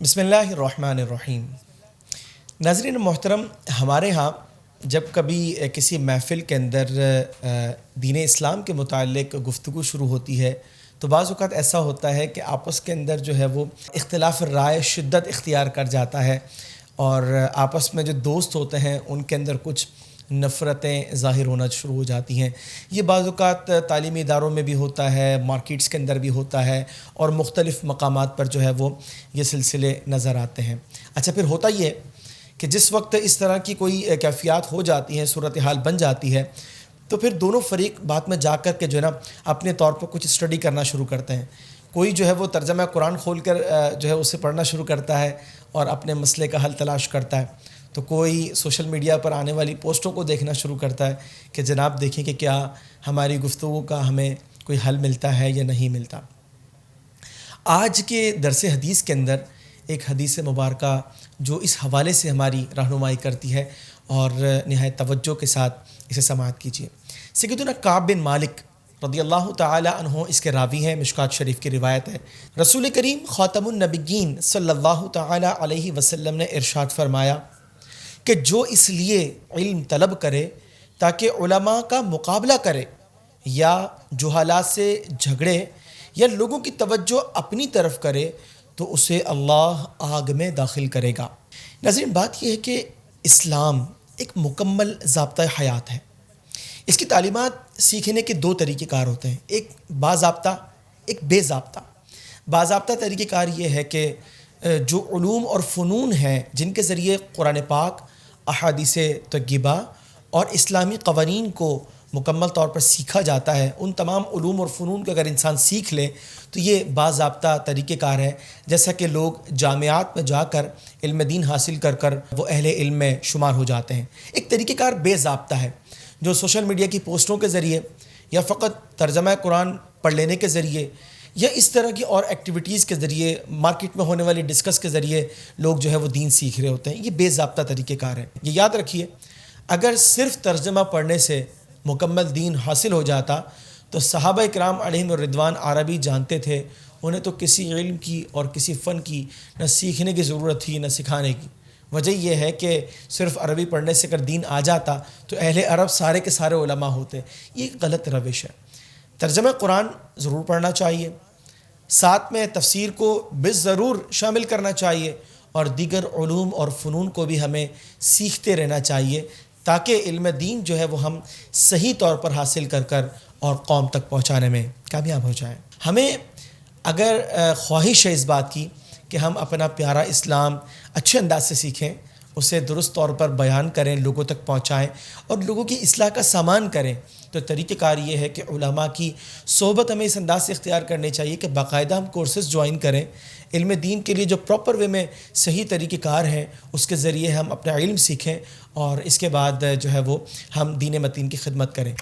بسم اللہ الرحمن الرحیم۔ ناظرین محترم، ہمارے ہاں جب کبھی کسی محفل کے اندر دین اسلام کے متعلق گفتگو شروع ہوتی ہے تو بعض اوقات ایسا ہوتا ہے کہ آپس کے اندر جو ہے وہ اختلاف رائے شدت اختیار کر جاتا ہے، اور آپس میں جو دوست ہوتے ہیں ان کے اندر کچھ نفرتیں ظاہر ہونا شروع ہو جاتی ہیں۔ یہ بعض اوقات تعلیمی اداروں میں بھی ہوتا ہے، مارکیٹس کے اندر بھی ہوتا ہے، اور مختلف مقامات پر جو ہے وہ یہ سلسلے نظر آتے ہیں۔ اچھا، پھر ہوتا یہ ہے کہ جس وقت اس طرح کی کوئی کیفیات ہو جاتی ہیں، صورتحال بن جاتی ہے، تو پھر دونوں فریق بعد میں جا کر کے جو ہے نا اپنے طور پر کچھ اسٹڈی کرنا شروع کرتے ہیں۔ کوئی جو ہے وہ ترجمہ قرآن کھول کر جو ہے اسے پڑھنا شروع کرتا ہے اور اپنے مسئلے کا حل تلاش کرتا ہے، تو کوئی سوشل میڈیا پر آنے والی پوسٹوں کو دیکھنا شروع کرتا ہے کہ جناب دیکھیں کہ کیا ہماری گفتگو کا ہمیں کوئی حل ملتا ہے یا نہیں ملتا۔ آج کے درس حدیث کے اندر ایک حدیث مبارکہ جو اس حوالے سے ہماری رہنمائی کرتی ہے، اور نہایت توجہ کے ساتھ اسے سماعت کیجیے۔ سیدنا کعب بن مالک رضی اللہ تعالی عنہ اس کے راوی ہیں، مشکوٰۃ شریف کی روایت ہے۔ رسول کریم خاتم النبیین صلی اللہ تعالی علیہ وسلم نے ارشاد فرمایا کہ جو اس لیے علم طلب کرے تاکہ علماء کا مقابلہ کرے، یا جہالات سے جھگڑے، یا لوگوں کی توجہ اپنی طرف کرے، تو اسے اللہ آگ میں داخل کرے گا۔ ناظرین، بات یہ ہے کہ اسلام ایک مکمل ضابطہ حیات ہے۔ اس کی تعلیمات سیکھنے کے دو طریقہ کار ہوتے ہیں، ایک باضابطہ، ایک بے ضابطہ۔ باضابطہ طریقہ کار یہ ہے کہ جو علوم اور فنون ہیں جن کے ذریعے قرآن پاک، احادیث طیبہ اور اسلامی قوانین کو مکمل طور پر سیکھا جاتا ہے، ان تمام علوم اور فنون کو اگر انسان سیکھ لے تو یہ باضابطہ طریقہ کار ہے۔ جیسا کہ لوگ جامعات میں جا کر علم دین حاصل کر کر وہ اہل علم میں شمار ہو جاتے ہیں۔ ایک طریقہ کار بے ضابطہ ہے جو سوشل میڈیا کی پوسٹوں کے ذریعے، یا فقط ترجمہ قرآن پڑھ لینے کے ذریعے، یا اس طرح کی اور ایکٹیویٹیز کے ذریعے، مارکیٹ میں ہونے والی ڈسکس کے ذریعے لوگ جو ہے وہ دین سیکھ رہے ہوتے ہیں۔ یہ بے ضابطہ طریقہ کار ہے۔ یہ یاد رکھیے، اگر صرف ترجمہ پڑھنے سے مکمل دین حاصل ہو جاتا تو صحابہ اکرام علیہم الرضوان عربی جانتے تھے، انہیں تو کسی علم کی اور کسی فن کی نہ سیکھنے کی ضرورت تھی نہ سکھانے کی۔ وجہ یہ ہے کہ صرف عربی پڑھنے سے اگر دین آ جاتا تو اہل عرب سارے کے سارے علماء ہوتے۔ یہ ایک غلط روش ہے۔ ترجمہ قرآن ضرور پڑھنا چاہیے، ساتھ میں تفسیر کو بالضرور شامل کرنا چاہیے، اور دیگر علوم اور فنون کو بھی ہمیں سیکھتے رہنا چاہیے تاکہ علم دین جو ہے وہ ہم صحیح طور پر حاصل کر کر اور قوم تک پہنچانے میں کامیاب ہو جائیں۔ ہمیں اگر خواہش ہے اس بات کی کہ ہم اپنا پیارا اسلام اچھے انداز سے سیکھیں، اسے درست طور پر بیان کریں، لوگوں تک پہنچائیں اور لوگوں کی اصلاح کا سامان کریں، تو طریقہ کار یہ ہے کہ علماء کی صحبت ہمیں اس انداز سے اختیار کرنی چاہیے کہ باقاعدہ ہم کورسز جوائن کریں، علم دین کے لیے جو پراپر وے میں صحیح طریقہ کار ہیں اس کے ذریعے ہم اپنا علم سیکھیں، اور اس کے بعد جو ہے وہ ہم دین متین کی خدمت کریں۔